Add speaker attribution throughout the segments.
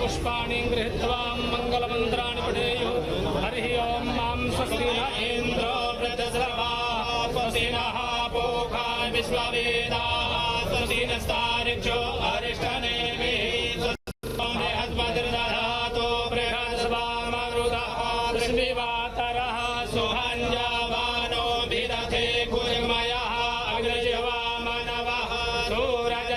Speaker 1: पुष्पाणि गृहीत्वा मङ्गलमन्त्राणि पठेयुः। हरिः ओं मां स्वस्ति न इन्द्रो वृद्धस्रवाः स्वस्ति नः पूषा विश्ववेदाः स्वस्ति नस्तार्क्ष्यो अरिष्टनेमिः स्वस्ति बृहस्पतिर्दधातु बृहस्पतिर्वामरुतः पृथ्वीवातरः सुहञ्जावानो विदधे कुर्मयः अग्निजिह्वा मनवः सूरज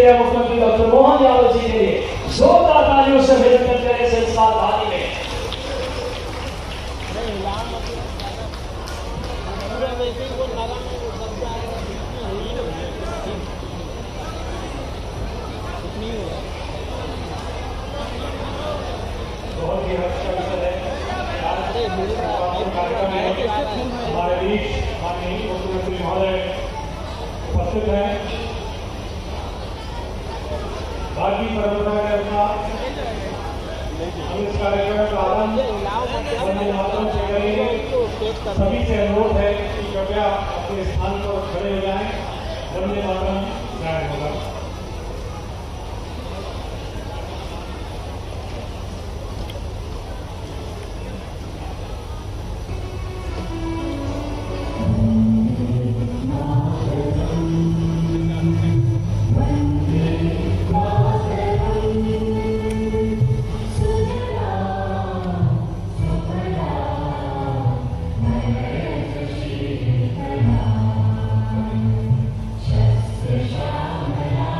Speaker 2: मुख्यमंत्री डॉक्टर मोहन यादव जी के लिए जोरदार तालियों से अभिनंदन करें संस्कार वाली में। बहुत ही अच्छा विषय है। हमारे बीच माननीय मुख्यमंत्री महोदय उपस्थित हैं। बाकी परंपरा के अनुसार हम इस कार्यक्रम का आरंभ वंदे मातरम से करेंगे। सभी से अनुरोध है कि कृपया अपने स्थान पर खड़े हो जाएं। वंदे मातरम गायन होगा।
Speaker 3: Shama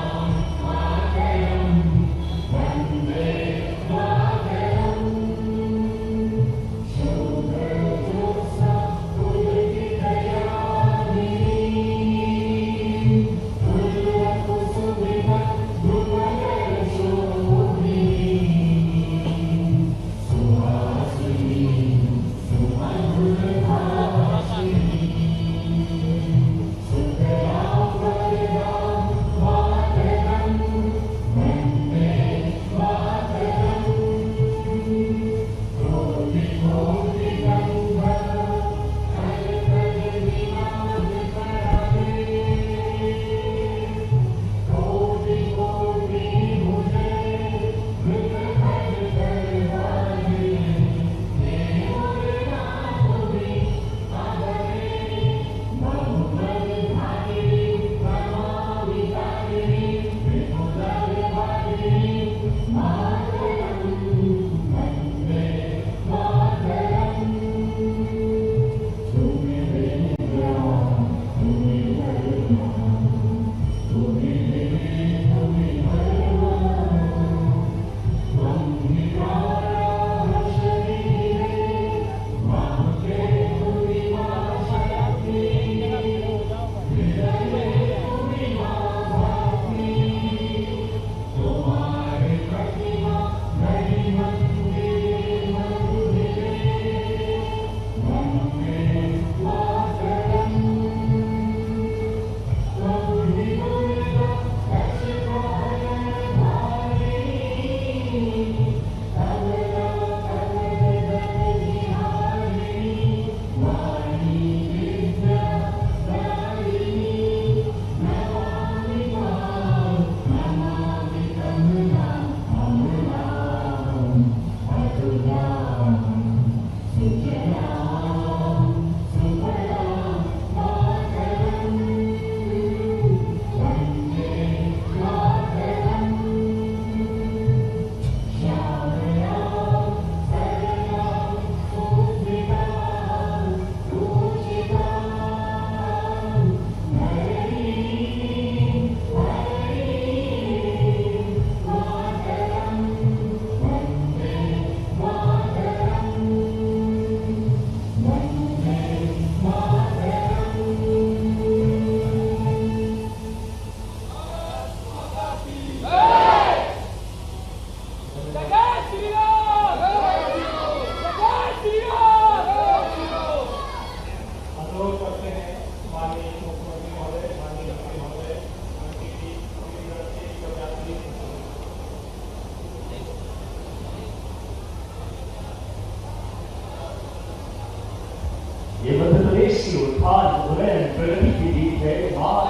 Speaker 3: ये मध्य प्रदेश की उत्थान उन्नयन प्रगति की जीत है। माँ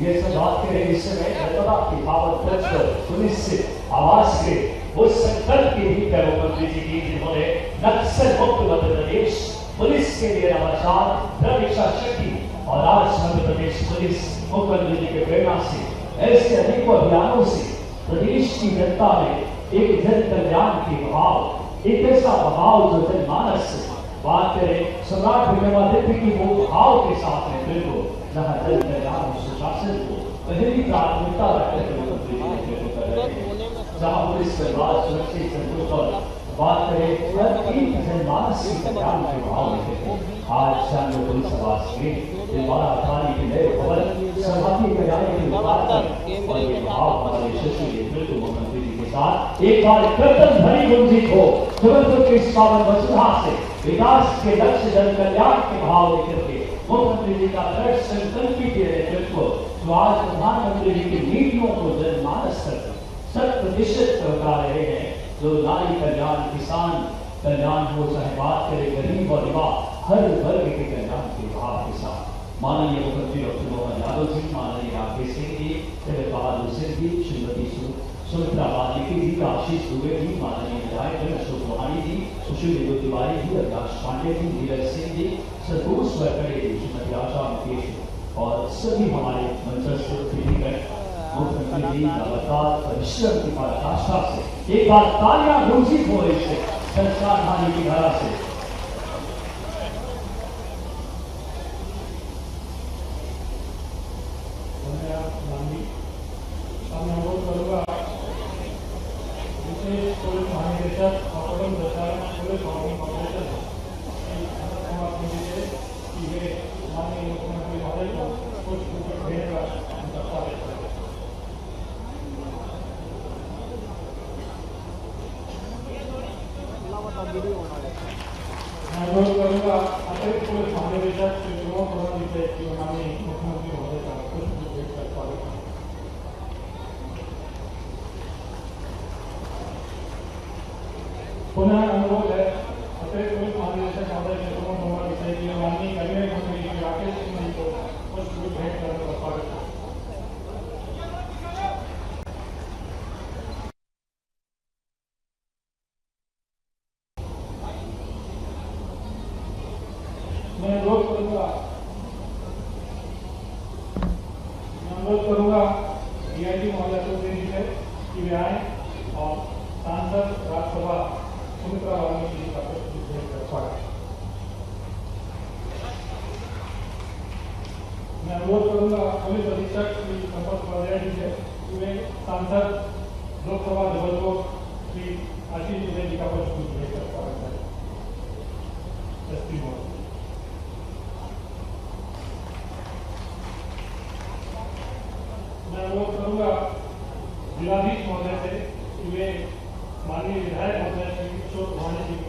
Speaker 3: ये सब बात करें इस समय नर्मदा की पावन तट पर सुनिश्चित आवास के वो संकल्प की जीत है मुख्यमंत्री जी की, जिन्होंने नक्सल मुक्त मध्य प्रदेश पुलिस के लिए नवाचार, दृढ़ इच्छा शक्ति और आज मध्य प्रदेश पुलिस मुख्यमंत्री जी के प्रेरणा से ऐसे अनेकों अभियानों से प्रदेश की जनता में एक जन कल्याण की भाव, एक ऐसा भाव जो जनमानस से बात करें सम्राट विक्रमादित्य की वो भाव के साथ में बिल्कुल जहाँ जन कल्याण सुशासन को पहली प्राथमिकता रखते हुए जहाँ पुलिस परिवार सुरक्षित संतोष और बात करें हर एक जनमानस की कल्याण के भाव में आज शाम पुलिस आवास में दोबारा अखाड़ी के नए भवन समाधि कराने के बाद और ये भाव हमारे यशस्वी नेतृत्व मुख्यमंत्री जी के साथ एक बार कृतज्ञ धनी गुंजित हो जबलपुर के इस पावन वसुधा से विकास के लक्ष्य जन कल्याण के भाव लेकर के मुख्यमंत्री जी का दृढ़ संकल्पित नेतृत्व जो आज प्रधानमंत्री जी की नीतियों को जनमानस तक 100% पहुंचा रहे हैं, जो नारी कल्याण, किसान कल्याण हो, चाहे बात करें गरीब और युवा, हर वर्ग के कल्याण के भाव के साथ माननीय मुख्यमंत्री डॉक्टर मोहन यादव जी, माननीय राकेश सिंह जी, बहादुर सिंह जी, श्रीमती सुमित्रा वाल्मीकि जी, आशीष दुबे जी, माननीय विधायक अशोक मोहानी जी, सुशील देव तिवारी जी, अविनाश पांडे जी, नीरज सिंह जी, संतोष वरकड़े जी, श्रीमती आशा मुकेश और सभी हमारे मंचस्थ मुख्यमंत्री जी लगातार परिश्रम की पराकाष्ठा से एक बार तालियां घोषित हो रही है संस्कार हानि की धारा से।
Speaker 2: अनुरोध करूंगा विशेष पुलिस महानिदेशक ऑपरेशन दशहरा पुलिस ऑपरेशन कि वे माननीय मुख्यमंत्री महोदय को कुछ भेजकर दस्तावेज मैं अनुरोध करूंगा अतिरिक्त पुलिस महानिदेशक श्री प्रमोद कुमार जी की माननीय मुख्यमंत्री महोदय का कुछ भेंट कर पाएगा। पुनः अनुरोध है अतिरिक्त पुलिस महानिदेशक महोदय श्री प्रमोद कुमार जी की माननीय कैबिनेट मंत्री श्री राकेश सिंह जी को कुछ भेंट करने का स्वागत है। मैं अनुरोध करूंगा डीआईजी महोदय को से कि वे आए और सांसद राज्यसभा सुमित्रा वाल्मीकि जी का स्वागत। मैं अनुरोध करूंगा पुलिस अधीक्षक श्री संपत उपाध्याय जी से कि वे सांसद लोकसभा जबलपुर श्री आशीष दुबे जी का स्वागत है। मैं अनुरोध करूंगा जिलाधीश महोदय से कि वे माननीय विधायक महोदय श्री अशोक मोहानी जी को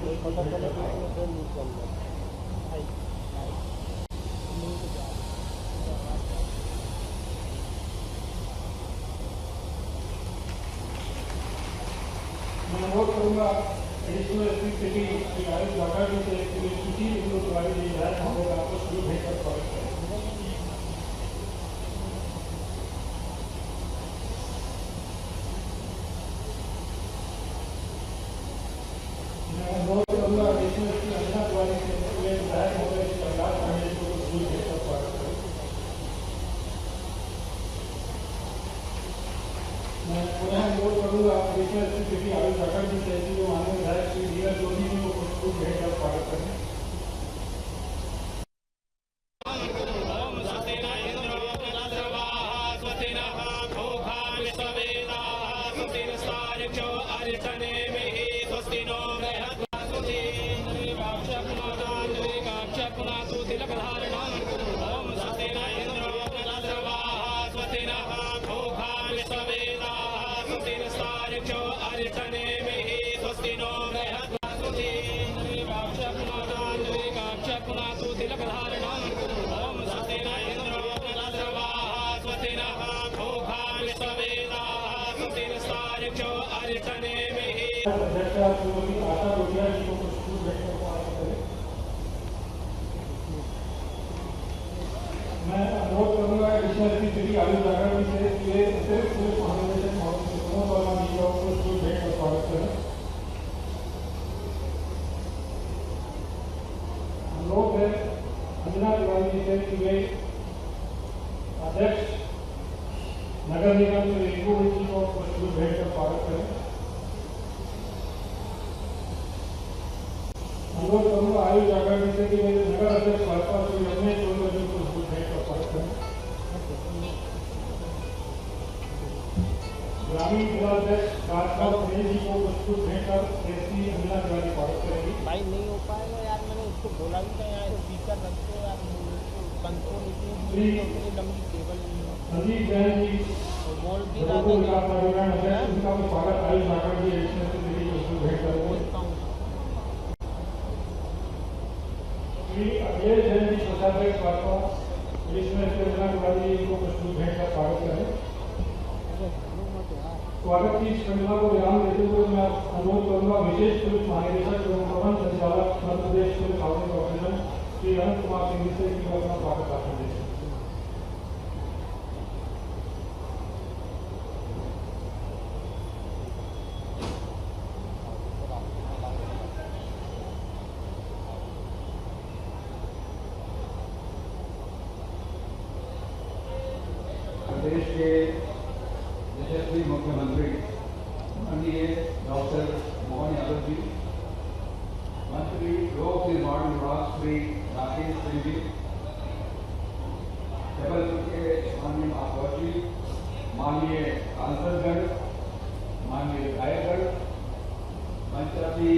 Speaker 2: मैं अनुरोध करूंगा additional SP city Shri Ayush Lakha ji से किसी तिवारी जी विधायक महोदय का आपको शुरू भेंट कर स्वागत करें। मैं पुनः अनुरोध करूंगा एडिशनल एसपी आयुष लाखा जी से जो माननीय विधायक श्री नीरज जोशी जी को कुछ भेंट कर स्वागत करें। आशा रोटिया जी को कुछ भेंट कर स्वागत करें। मैं अनुरोध करूंगा एडिशनल श्री आयु जागरण से ये अतिरिक्त पुलिस महानिदेशक महोदय प्रमोद वर्मा जी को कुछ भेंट और स्वागत करें। अनुरोध है अंजना तिवारी जी से कि वे अध्यक्ष नगर निगम के रिंकू जी को कुछ भेंट कर स्वागत करें। अनुरोध करूंगा आयु जागरण से कि वे नगर अध्यक्ष भाजपा श्री रमेश चौधरी जी को कुछ भेंट कर स्वागत करें। ग्रामीण जिलाध्यक्ष राजपाल सुनील जी को कुछ भेंट कर एसपी अंजना तिवारी स्वागत करेंगी।
Speaker 4: भाई नहीं हो पाएगा यार, मैंने उसको बोला भी था यार स्पीकर रखते यार, कंट्रोल इतनी लंबी केबल नहीं है।
Speaker 2: संदीप जैन जी
Speaker 4: बोल भी
Speaker 2: उनका भी स्वागत आयु जागरण जी एडिशनल सेक्रेटरी को कुछ भेंट करेंगे। श्री अजय जैन जी कोषाध्यक्ष भाजपा एडिशनल सेक्रेटरी अंजना तिवारी जी को कुछ भेंट कर स्वागत करें। स्वागत की श्रृंखला को ध्यान देते हुए मैं अनुरोध करूंगा विशेष पुलिस महानिदेशक एवं प्रबंध संचालक Madhya Pradesh police housing corporation Shri अनंत कुमार सिंह से की अपना स्वागत करते हैं।
Speaker 5: प्रदेश के यशस्वी मुख्यमंत्री माननीय डॉक्टर मोहन यादव जी, मंत्री लोक निर्माण विभाग श्री राकेश सिंह जी, जबलपुर के माननीय महापौर जी, माननीय सांसदगण, माननीय विधायकगण, पंचायती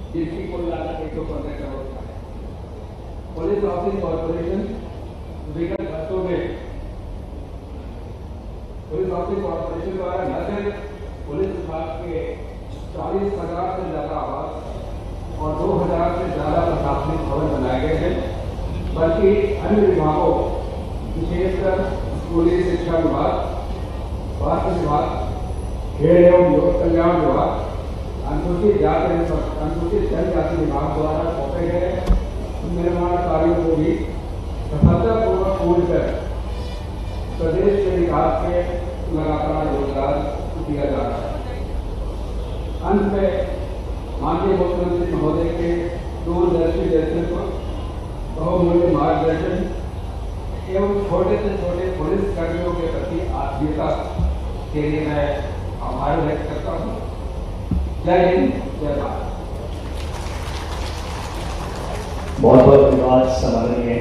Speaker 5: जिसकी कुल लागत 115 करोड़ का है। पुलिस हाउसिंग कॉर्पोरेशन विगत वर्षों में पुलिस हाउसिंग कॉर्पोरेशन द्वारा न सिर्फ पुलिस विभाग के 40,000 से ज्यादा आवास और 2,000 से ज्यादा प्रशासनिक भवन बनाए गए थे, बल्कि अन्य विभागों विशेषकर स्कूली शिक्षा विभाग, स्वास्थ्य विभाग, खेल एवं युवक कल्याण विभाग, अनुसूचित जाति अनुसूचित जनजाति विभाग द्वारा सौंपे गए निर्माण कार्यों को भी सफलतापूर्वक पूर्ण कर प्रदेश के विकास में लगातार योगदान दिया जा रहा है। अंत में माननीय मुख्यमंत्री महोदय के दूरदर्शी नेतृत्व, बहुमूल्य मार्गदर्शन एवं छोटे से छोटे पुलिस कर्मियों के प्रति आत्मीयता के लिए मैं आभार व्यक्त करता हूँ। जय हिंद, जय भारत।
Speaker 3: बहुत बहुत धन्यवाद समारोह में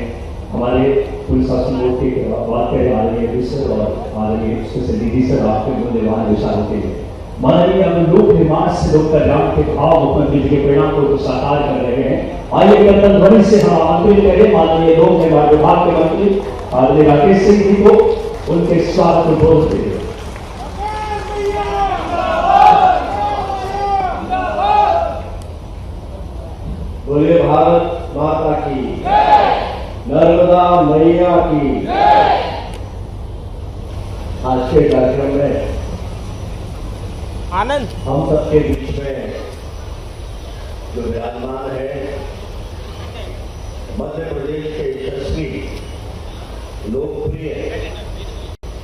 Speaker 3: हमारे पुलिस शासन बोर्ड के बात करें माननीय मिनिस्टर और माननीय सुशील सर आपके मूल्यवान विचारों के लिए। माननीय हम लोक निर्माण से लोक कल्याण के भाव मुख्यमंत्री के परिणाम को साकार कर रहे हैं। आइए कर्तन ध्वनि से हम आमंत्रित करें माननीय लोक निर्माण विभाग के मंत्री माननीय राकेश सिंह जी को उनके स्वागत को बोल दें। बोले भारत माता की, नर्मदा मैया की। आज के कार्यक्रम में
Speaker 4: आनंद
Speaker 3: हम सबके बीच में जो विराजमान है मध्य प्रदेश के यशस्वी, लोकप्रिय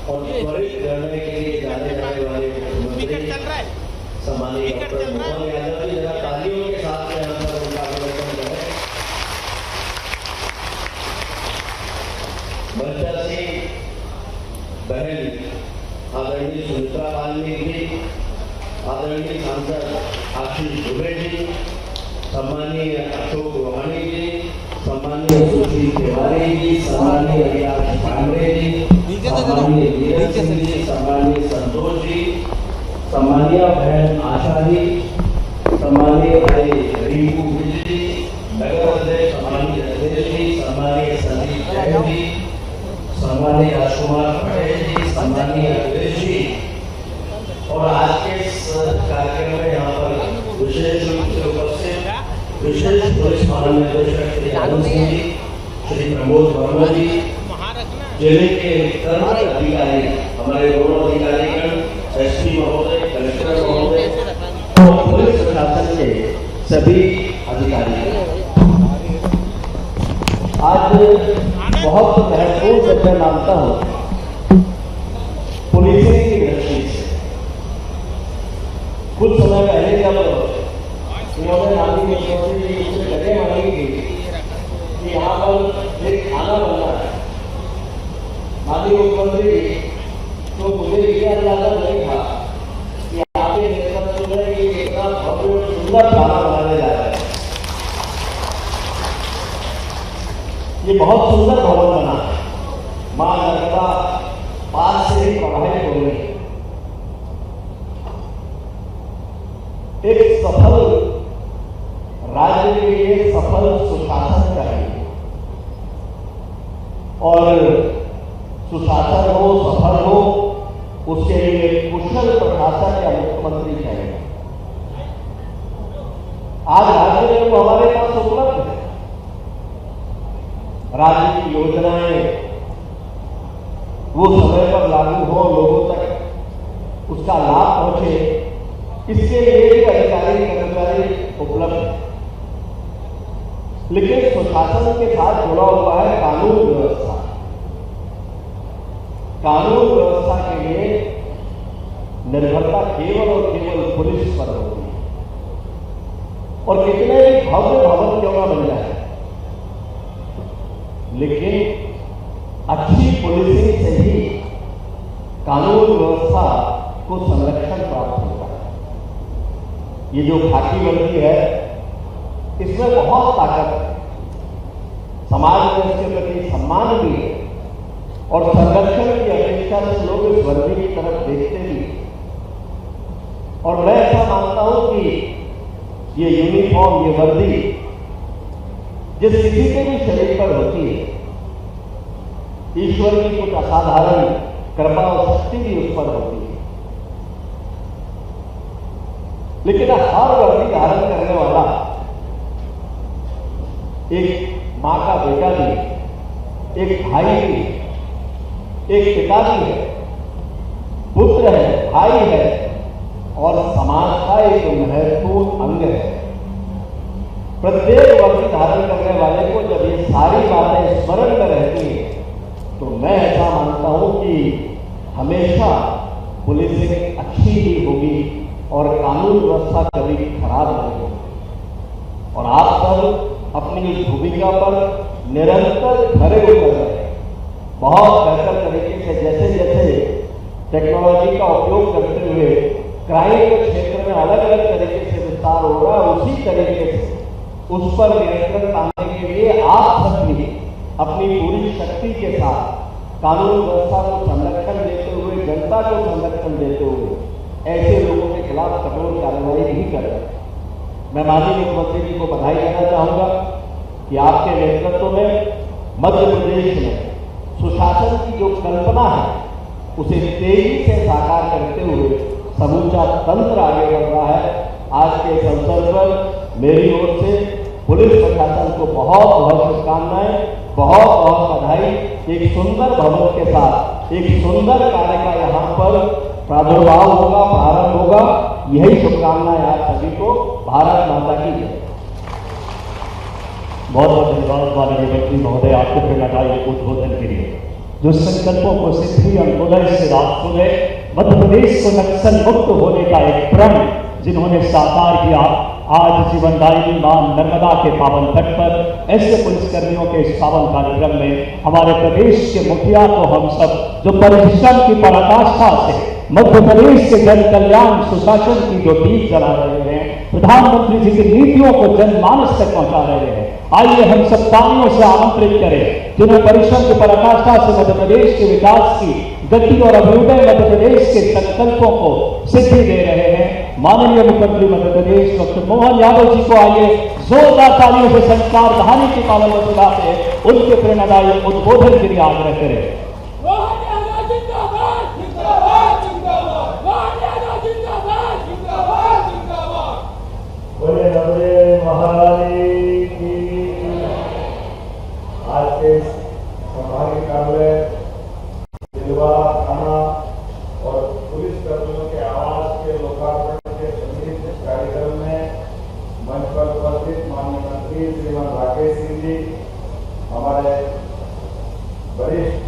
Speaker 3: और त्वरित निर्णय के लिए जाने जाने वाले मुख्यमंत्री सम्मानीय डॉक्टर मोहन यादव जी, जरा तालियों के साथ में यहाँ पर उनका अभिनंदन करें। मंचा सिंह
Speaker 6: बहन आदरणीय सुमित्रा वाल्मीकि जी, आदरणीय सांसद आशीष दुबे जी, सम्मानीय अशोक रोहानी जी, सम्मानीय सुशील तिवारी जी, सम्मानीय अभिलाष पांडे जी, सम्मानीय नीरज सिंह जी, सम्मानीय संतोष जी, सम्मानीय बहन आशा जी, सम्मानीय भाई रिंकू विजय जी, नगर अध्यक्ष सम्मानीय नरेश जी, सम्मानीय संदीप जैन जी, सम्मानीय राजकुमार पटेल जी, सम्मानीय अखिलेश जी, और आज के इस कार्यक्रम में यहाँ पर विशेष रूप से उपस्थित विशेष पुलिस महानिदेशक श्री आनंद सिंह जी, श्री प्रमोद वर्मा जी, जिले के तंत्र अधिकारी, हमारे दोनों अधिकारीगण, एसपी महोदय, कलेक्टर महोदय, पुलिस प्रशासन के सभी अधिकारी, आज बहुत महत्वपूर्ण जब मैं मानता हूँ पुलिसिंग की दृष्टि से। कुछ समय पहले जब उन्होंने माननीय मुख्यमंत्री जी से जगह मांगी थी कि यहाँ पर एक थाना बनना है, माननीय मुख्यमंत्री तो मुझे ये अंदाजा नहीं था कि आपके नेतृत्व में ये इतना भव्य सुंदर थाना बनाने जा रहा है। ये बहुत सुंदर भवन बना है, मां नर्मदा पास से ही प्रवाहित हो रही है। एक सफल राज्य के लिए सफल सुशासन चाहिए, और सुशासन हो, सफल हो, उसके लिए कुशल प्रशासन या मुख्यमंत्री चाहिए। आज राज्य में वो हमारे पास उपलब्ध है। राज्य की योजनाएं वो समय पर लागू हो, लोगों तक उसका लाभ पहुंचे, इसके लिए भी अधिकारी कर्मचारी उपलब्ध है। लेकिन सुशासन के साथ जुड़ा हुआ है कानून व्यवस्था। कानून व्यवस्था के लिए निर्भरता केवल और केवल पुलिस पर होती है, और कितने भी भव्य भवन क्यों न बन जाए, लेकिन अच्छी पुलिसिंग से ही कानून व्यवस्था को संरक्षण प्राप्त होता है। ये जो खाकी वर्दी है, इसमें बहुत ताकत है, समाज में इसके प्रति सम्मान भी है, और संरक्षण की अपेक्षा से लोग इस वर्दी की तरफ देखते भी हैं। और मैं ऐसा मानता हूं कि ये यूनिफॉर्म, ये वर्दी जिस किसी के भी शरीर पर होती है, ईश्वर की कुछ असाधारण कृपा और शक्ति भी उस पर होती है। लेकिन हर वर्दी धारण करने वाला एक मां का बेटा भी, एक भाई भी, एक पिता भी है, पुत्र है, भाई है, और समाज का एक महत्वपूर्ण अंग है। प्रत्येक वर्दी धारण करने वाले को जब ये सारी बातें स्मरण में रहती है, तो मैं ऐसा मानता हूं कि हमेशा पुलिसिंग अच्छी ही होगी और कानून व्यवस्था कभी खराब नहीं होगी। और आप सब अपनी इस भूमिका पर निरंतर खरे उतर रहे हैं, बहुत बेहतर तरीके से। जैसे जैसे टेक्नोलॉजी का उपयोग करते हुए क्राइम के क्षेत्र में अलग अलग तरीके से विस्तार हो रहा है, उसी तरीके से उस पर नियंत्रण पाने के लिए आप सब भी अपनी पूरी शक्ति के साथ कानून व्यवस्था को संरक्षण देते हुए, जनता को संरक्षण देते हुए ऐसे लोगों के खिलाफ कठोर कार्रवाई नहीं कर रहे। मैं माननीय मुख्यमंत्री जी को बधाई देना चाहूंगा कि आपके नेतृत्व में मध्य प्रदेश में सुशासन की जो कल्पना है, उसे तेजी से साकार करते हुए समूचा तंत्र आगे बढ़ रहा है। आज के इस अवसर पर मेरी ओर से पुलिस प्रशासन को बहुत बहुत शुभकामनाएं, बहुत बहुत बधाई। एक सुंदर भवन के साथ एक सुंदर कार्य का यहाँ पर प्रादुर्भाव होगा, प्रारंभ होगा। यही शुभकामनाएं आप सभी को। भारत माता की जय।
Speaker 3: बहुत बहुत धन्यवाद माननीय मंत्री महोदय, आपको फिर लगाइए उद्बोधन के लिए। जो संकल्पों को सिद्धि अंत्योदय से रात सुबह मध्य प्रदेश को नक्सल मुक्त होने का एक प्रण जिन्होंने साकार किया, आज जीवनदायिनी मां नर्मदा के पावन तट पर ऐसे पुलिसकर्मियों के इस पावन कार्यक्रम में हमारे प्रदेश के मुखिया को हम सब जो परिश्रम की पराकाष्ठा से मध्य प्रदेश के जन कल्याण सुशासन की जो दीप जला रहे हैं, प्रधानमंत्री जी की नीतियों को जनमानस तक पहुंचा रहे हैं, आइए हम सब तालियों से आमंत्रित करें जिन्हें परिश्रम की पराकाष्ठा से मध्य प्रदेश के विकास की गति और अभ्युदय मध्य प्रदेश के संकल्पों को सिद्धि दे रहे हैं माननीय मुख्यमंत्री मध्य प्रदेश डॉक्टर मोहन यादव जी को। आइए जोरदार तालियों से संस्कार कहानी की पावन वर्षगांठ पे उनके प्रेरणादायी उद्बोधन के लिए आग्रह करें।
Speaker 2: बोले नबरे महारानी की। आज के संभागीय कार्यालय दिलवाड़ा थाना और पुलिस कर्मियों के आवास के लोकार्पण के संगीत कार्यक्रम में मंच पर उपस्थित माननीय मंत्री श्रीमान राकेश सिंह जी, हमारे वरिष्ठ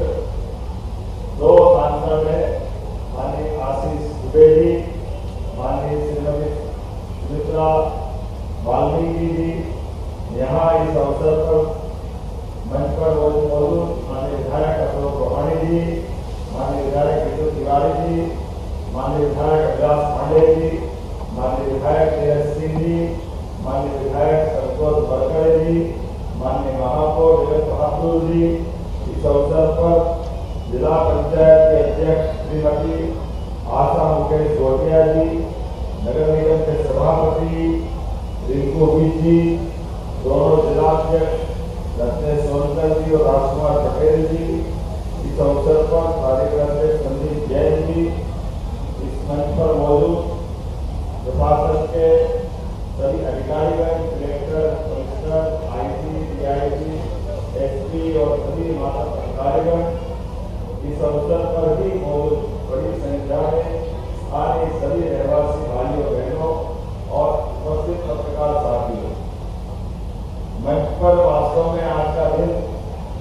Speaker 2: दो सांसद हैं माननीय आशीष दुबे जी, माननीय श्रीमती सुमित्रा वाल्मीकि जी, यहाँ इस अवसर पर मंच पर मौजूद माननीय विधायक अशोक गवानी जी, माननीय विधायक किशोर तिवारी जी, माननीय विधायक अभिलाष पांडे जी, माननीय विधायक तेज सिंह जी, माननीय विधायक संतोष बरकड़े जी, माननीय महापौर जगत बहादुर जी, इस अवसर पर जिला पंचायत के अध्यक्ष श्रीमती आशा मुकेश गोटिया जी, नगर निगम के सभापति रिंकू जी, दोनों जिलाध्यक्ष रत्नेश सोनकर जी और राजकुमार पटेल जी, इस अवसर पर कार्यक्रम अध्यक्ष संदीप जैन जी, इस मंच पर मौजूद प्रशासन के सभी अधिकारीगण, collector, commissioner, IG, DIG, SP और सभी माता अधिकारीगण, इस अवसर पर भी मौजूद बड़ी संख्या में स्थानीय सभी रहवासी भाइयों बहनों और उपस्थित पत्रकार साथियों। मंच पर वास्तव में आज का दिन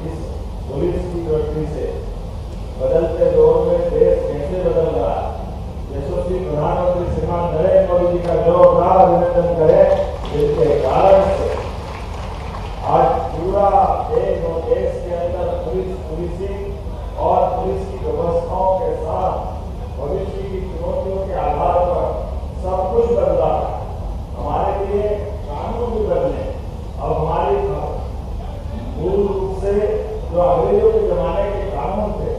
Speaker 2: इस पुलिस की दृष्टि से बदलते दौर में देश कैसे बदल रहा है, यशस्वी प्रधानमंत्री श्रीमान नरेंद्र मोदी जी का जोरदार अभिनंदन करें, जिसके कारण से आज पूरा देश के अंदर पुलिसिंग और पुलिस की व्यवस्थाओं के साथ भविष्य की चुनौतियों के आधार पर सब कुछ बदला। हमारे लिए कानून भी बदले। अब हमारी मूल रूप से जो अंग्रेजों के जमाने के कानून थे,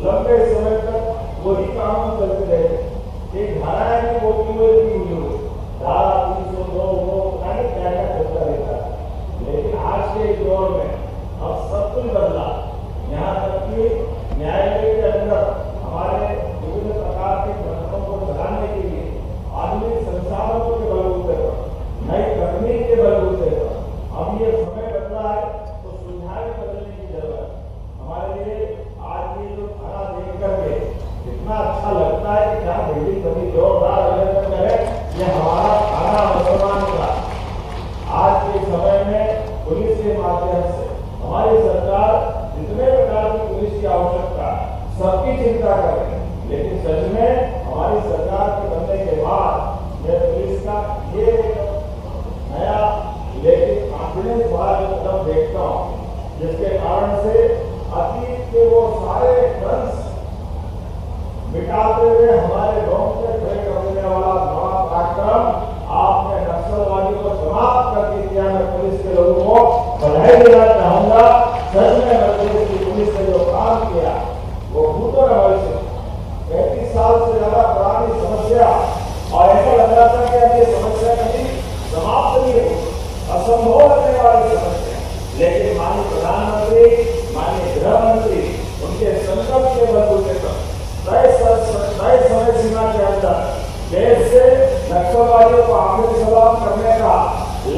Speaker 2: लंबे समय तक वही कानून चलते रहे। एक धाराएं भी बोलती हुई धारा 302 वो क्या चलता रहता है। लेकिन आज के दौर में अब सब कुछ बदला। यहाँ तक कि न्यायालय के अंदर हमारे विभिन्न प्रकार के प्रश्नों को चलाने के लिए आधुनिक संसाधनों के बलबूते पर, नई तकनीक के बलबूते पर अब ये समय बदला है तो सुविधाएं बदलने की जरूरत है। हमारे लिए आज ये जो थाना देख करके इतना अच्छा लगता है कि क्या बिल्डिंग बनी, जोरदार अभिनंदन करें। ये हमारा थाना मुसलमान का आज के समय में पुलिस के माध्यम से हमारी सरकार जितने प्रकार की पुलिस की आवश्यकता सबकी चिंता करें। लेकिन सच में हमारी सरकार के बनने के बाद मैं पुलिस का ये नया लेकिन कॉन्फिडेंस वाला जो कदम देखता हूँ, जिसके कारण से अतीत के वो सारे दंश मिटाते हुए हमारे गांव से खड़े कर देने वाला नवा कार्यक्रम आपने नक्सलवादी को समाप्त करके दिया। मैं पुलिस के लोगों को बधाई देना चाहूंगा। सच में मध्य की पुलिस ने जो काम किया वो भूतों का भविष्य 35 साल से ज्यादा पुरानी समस्या, और ऐसा लग रहा था कि अब ये समस्या कभी समाप्त नहीं होगी, असंभव लगने वाली समस्या। लेकिन माननीय प्रधानमंत्री, माननीय गृह मंत्री उनके संकल्प के बलबूते पर तय समय सीमा के अंदर देश से नक्सलवादियों को आखिरी सलाम करने का,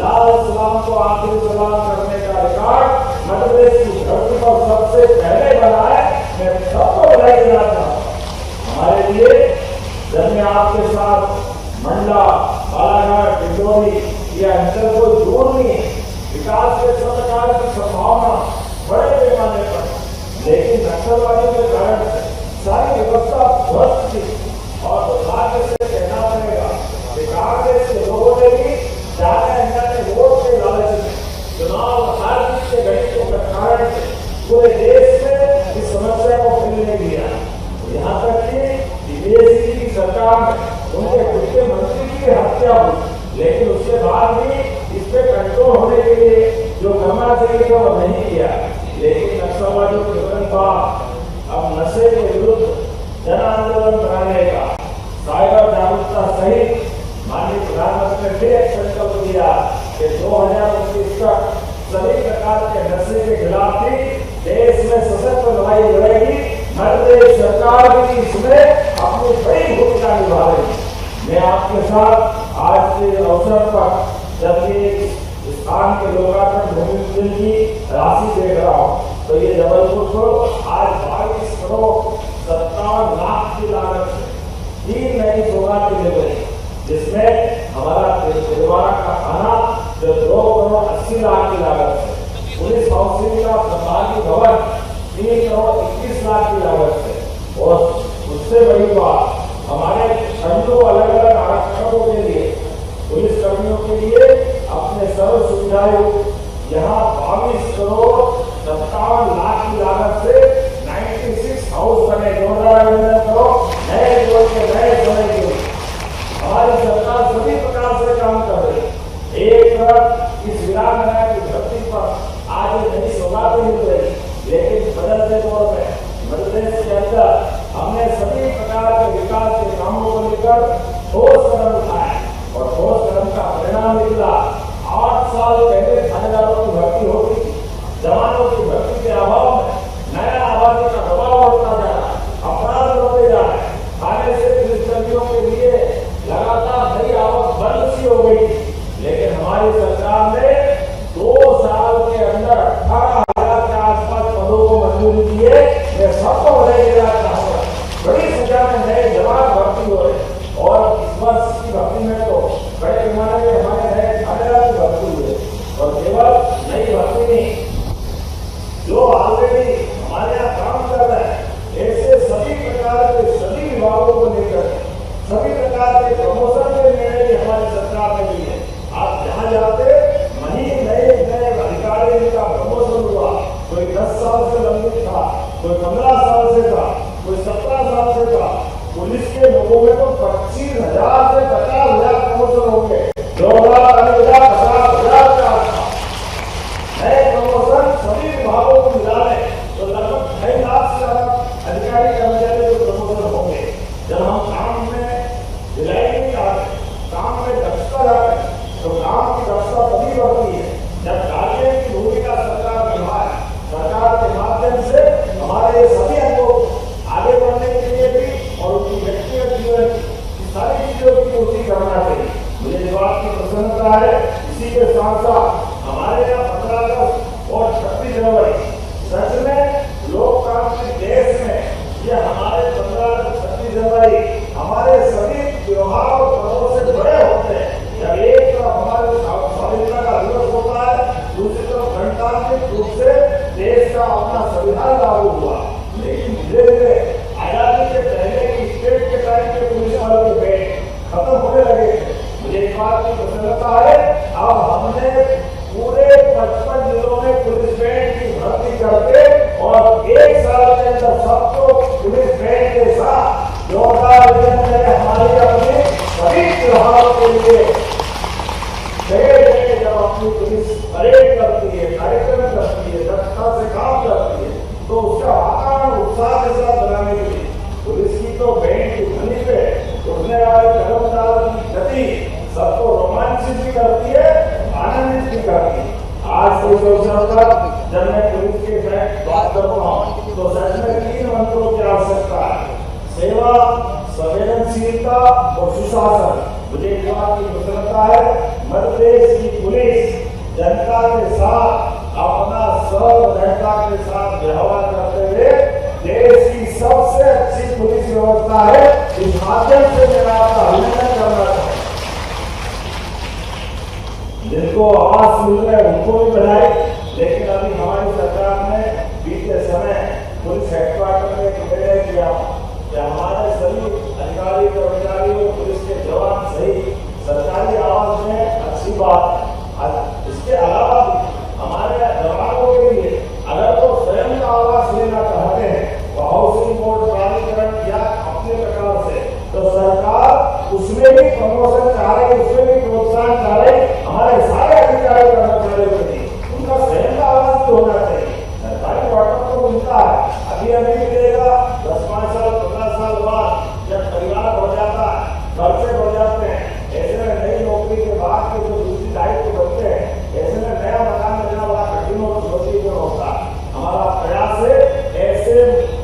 Speaker 2: लाल सलाम को आखिरी सलाम करने का रिकॉर्ड मध्य प्रदेश की धरती पर सबसे पहले बना है। मैं सबको बधाई देना चाहता हूँ। हमारे लिए जब मैं आपके साथ मंडला, बालाघाट, डिंडोरी ये अंचल को जोड़नी है, विकास के सब प्रकार की संभावना बड़े पैमाने पर, लेकिन नक्सलवादियों के कारण से सारी व्यवस्था ध्वस्त थी और दुर्भाग्य से कहना पड़ेगा विकास के लोगों ने भी दिया, लेकिन उसके बाद भी इस पे कंट्रोल होने के लिए जो करना चाहिए था वो नहीं किया। लेकिन नक्सलवादियों के तुरंत बाद अब नशे के विरुद्ध जन आंदोलन कराने का साइबर जागरूकता सहित माननीय प्रधानमंत्री ने फिर एक संकल्प दिया कि 2029 तक सभी प्रकार के नशे के खिलाफ भी देश में सशक्त लड़ाई लड़ेगी। मध्य प्रदेश सरकार भी इसमें अपनी बड़ी भूमिका निभा रही है। मैं आपके साथ आज के अवसर पर जब ये स्थान के लोकार्पण भूमि पूजन की राशि देख रहा हूँ तो ये जबलपुर को आज 22 करोड़ 57 लाख की लागत से 3 नई सौगातें मिल गई, जिसमें हमारा तिलवाड़ा का थाना जो 2 करोड़ 80 लाख की लागत से, पुलिस हाउसिंग का प्रभागी भवन 3 करोड़ 21 लाख की लागत से, और उससे बड़ी बात हमारे खंडों अलग अलग आरक्षकों के लिए, पुलिस कर्मियों के लिए अपने सर्व सुविधाएं यहाँ 22 करोड़ 57 लाख की लागत से 96 हाउस बने, जोरदार अभिनंदन करो। नए जोड़ के नए समय के लिए हमारी सरकार सभी प्रकार से काम कर रही है। एक तरफ इस वीरांगना की धरती पर आज नई सौगातें मिल रही, लेकिन बदलते दौर में मध्य प्रदेश के अंदर हमने सभी प्रकार के विकास के कामों को लेकर ठोस कदम उठाए और ठोस कदम का परिणाम निकला। 8 साल पहले थानेदारों की भर्ती होती थी, जवानों की भर्ती के अभाव में नया आबादी का दबाव बढ़ता जा रहा, अपराध बढ़ते जा रहे, थाने से पुलिसकर्मियों के लिए लगातार नई आवक बंद सी हो गई। लेकिन हमारी सरकार ने 2 साल के अंदर 18,000 के आसपास पदों को मंजूरी दी है। मैं सबको बधाई देना चाहूंगा। बड़ी संख्या में नए जवान भर्ती हो रहे और इस वर्ष की भर्ती में तो बड़े पैमाने में हमारे नए थानेदार की भर्ती हुई, और केवल नई भर्ती नहीं, जो ऑलरेडी हमारे यहाँ काम कर रहे हैं, ऐसे सभी प्रकार के सभी विभागों को लेकर सभी प्रकार के प्रमोशन के निर्णय भी हमारी सरकार ने लिए। आप जहाँ जाते वहीं नए नए अधिकारी का प्रमोशन हुआ। कोई 10 साल से लंबित था, कोई 15 साल से था, कोई 17 साल से था। पुलिस के लोगों में तो 25,000 से 50,000 प्रमोशन हो गए, 2,50,000 50,000 का नए प्रमोशन सभी विभागों को मिला है तो लगभग 2.5 लाख से ज्यादा अधिकारी कर्मचारी को प्रमोशन होंगे। जब हम काम में ढिलाई नहीं चाहते, काम में दक्षता लाते, तो काम की दक्षता तभी बढ़ती है जब गार्जियन की भूमिका सरकार निभाए। सरकार के माध्यम से हमारे सभी अंगों आगे बढ़ने के लिए भी और उनकी व्यक्तिगत जीवन की सारी चीजों की पूर्ति करना चाहिए। मुझे इस बात की प्रसन्नता है। इसी के साथ साथ हमारे यहाँ 15 अगस्त और 26 जनवरी सच में लोकतांत्रिक देश में ये हमारे 15 अगस्त 26 जनवरी हमारे सभी त्योहार और पर्वों से जुड़े होते हैं। जब एक तरफ हमारे स्वाधीनता का दिवस होता है, दूसरी तरफ गणतांत्रिक रूप से देश का अपना संविधान लागू हुआ। लेकिन धीरे धीरे आजादी के पहले की स्टेट के टाइम के पुलिस वालों के बेट खत्म होने लगे थे। मुझे इस बात की प्रसन्नता है, अब हमने पूरे 55 जिलों में पुलिस बैंड की भर्ती करके और 1 साल के अंदर सबको पुलिस बैंड के साथ जोरदार हमारी अपने सभी त्योहारों के लिए जगह जगह जब अपनी पुलिस परेड करती है, कार्यक्रम करती है, दक्षता से काम करती है, तो उसका वातावरण उत्साह के साथ बनाने के लिए पुलिस की तो बैंड की ध्वनि पे उठने वाले कर्मचारियों की गति सबको रोमांचित भी करती है, आनंदित भी करती है। आज के अवसर पर जब मैं पुलिस के साथ बात कर रहा हूँ तो सच में 3 मंत्रों की आवश्यकता है: सेवा, संवेदनशीलता और सुशासन। मुझे इस बात की प्रसन्नता है, मध्य प्रदेश की पुलिस जनता के साथ अपना सर्वदयता के साथ व्यवहार करते हुए देश की सबसे अच्छी पुलिस व्यवस्था है। इस माध्यम से मैं आपका अभिनंदन करना चाहूँ। जिनको आवास मिल रहे उनको भी बधाई। लेकिन अभी हमारी सरकार ने बीते समय पुलिस हेडक्वार्टर में एक निर्णय किया कि हमारे सभी अधिकारी कर्मचारियों पुलिस के जवान सहित सरकारी आवास में अच्छी बात है। इसके अलावा भी हमारे जवानों के लिए अगर वो स्वयं का आवास लेना चाहते हैं तो हाउसिंग बोर्ड प्राधिकरण या अपने प्रकार से, तो सरकार उसमें भी प्रमोशन रहे हैं, उसमें भी प्रोत्साहन जा रहे हैं हमारे सारे अधिकारी कर्मचारियों के लिए। उनका स्वयं का आवास भी होना चाहिए, सरकारी क्वार्टर तो मिलता है, अभी मिलेगा। 10-5 साल 15 साल बाद जब परिवार हो जाता है, खर्चे हो जाते हैं, ऐसे में नई नौकरी के बाद के जो दूसरी दायित्व बनते हैं, ऐसे में नया मकान मिलना बड़ा कठिन और चुनौतीपूर्ण होता है। हमारा प्रयास है ऐसे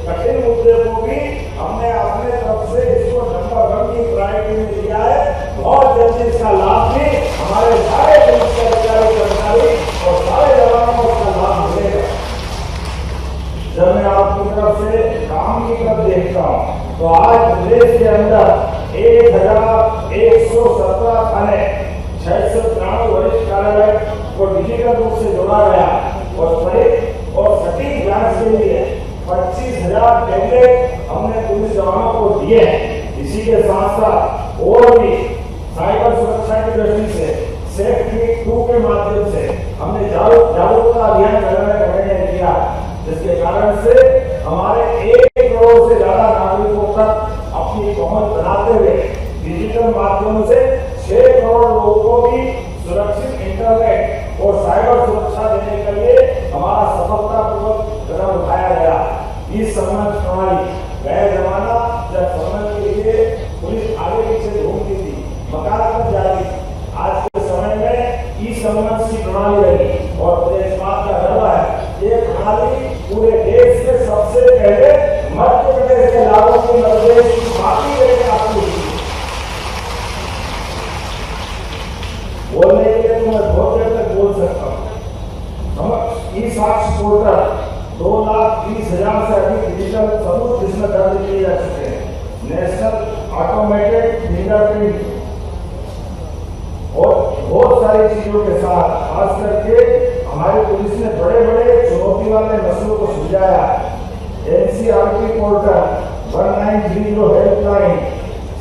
Speaker 2: कठिन मुद्दे को भी हमने अपने तरफ से इसको नंबर 1 की प्रायोरिटी में लिया है। बहुत जल्दी इसका लाभ भी हमारे सारे पुलिस के अधिकारी कर्मचारी और सारे जवानों को इसका लाभ मिलेगा। जब मैं आपकी तरफ से काम की तरफ देखता हूँ तो आज प्रदेश के अंदर 1117 थाने, 693 वरिष्ठ कार्यालय को डिजिटल रूप से जोड़ा गया और त्वरित और सटीक जांच के लिए 25,000 टैबलेट हमने पुलिस जवानों को दिए हैं। इसी के साथ साथ और भी साइबर सुरक्षा की दृष्टि से सेफ्टी 2 के माध्यम से हमने जागरूकता अभियान करने किया, जिसके कारण से हमारे 1 करोड़ से ज्यादा नागरिकों तक अपनी पहुंच बनाते हुए डिजिटल माध्यम से 6 करोड़ लोगों को भी सुरक्षित इंटरनेट और साइबर सुरक्षा देने के लिए हमारा सफलतापूर्वक कदम उठाया गया। इस समन्वय प्रणाली गए जमाना जब समन्वय के लिए पुलिस आगे पीछे घूमती थी, मकान जाती, आज के समय में ई समन्वय की प्रणाली रही और प्रदेश का गर्व है। ये प्रणाली पूरे देश में सबसे पहले मध्य प्रदेश के लागू की निर्देश की माफी लेके आती है। बोलने के लिए तो मैं बहुत देर तक बोल सकता हूँ। हम ई साक्ष्य पोर्टल 2,30,000 से अधिक डिजिटल सबूत जिसमें दर्ज किए जा चुके हैं, नेशनल ऑटोमेटेड फिंगरप्रिंट और बहुत सारी चीजों के साथ खास करके हमारी पुलिस ने बड़े बड़े चुनौती वाले मसलों को सुलझाया है। NCRT पोर्टल, 1900 हेल्पलाइन,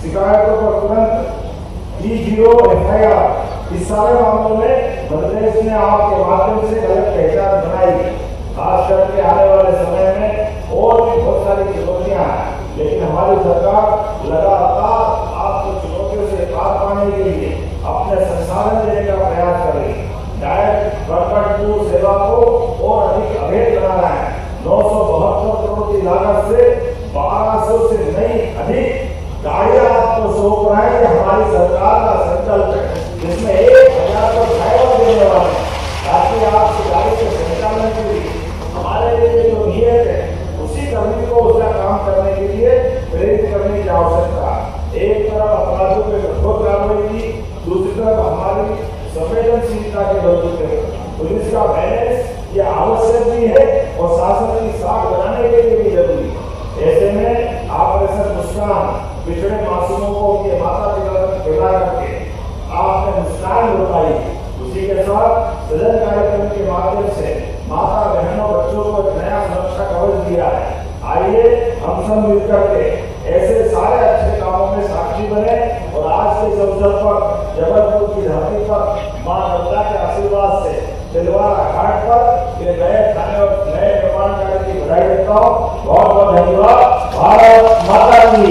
Speaker 2: शिकायतों पर तुरंत E0 FIR, इस सारे मामलों में प्रदेश ने आपके माध्यम से गलत पहचान बनाई। खास करके आने वाले समय में और भी बहुत सारी चुनौतियां हैं, लेकिन हमारी सरकार लगातार आपको चुनौतियों से पार पाने के लिए अपने संसाधन देने का प्रयास कर रही है। डायरेक्ट वर्कर सेवा को और अधिक अभेद बनाना है। 972 करोड़ की लागत से 1200 से नई अधिक गाड़ियां आपको सौंप रहे हैं। हमारी सरकार का संकल्प है, जिसमें 1,000 को ड्राइवर देने वाले, ताकि आपकी गाड़ी के संचालन के लिए हमारे लिए जो नियत है उसी कर्मी को उसका काम करने के लिए प्रेरित करने की आवश्यकता है। एक तरफ अपराधों पर कठोर कार्रवाई की, दूसरी तरफ हमारी संवेदनशीलता के बलबूते पुलिस का बैलेंस ये आवश्यक भी है और शासन की साख बनाने के लिए भी जरूरी है। ऐसे में ऑपरेशन मुस्कान पिछड़े मासूमों को उनके माता पिता तक फैला करके आपने मुस्कान लुटाई। उसी के साथ सजन कार्यक्रम के माध्यम से माता बहनों बच्चों को एक नया सुरक्षा कवच दिया है। आइए हम सब मिलकर के ऐसे सारे अच्छे कामों में साक्षी बने और आज के इस अवसर पर जबलपुर की धरती पर मां नर्मदा के आशीर्वाद से तिलवारा घाट पर ये नए थाने और नए निर्माण कार्य की बधाई देता हूँ। बहुत बहुत धन्यवाद। भारत माता की।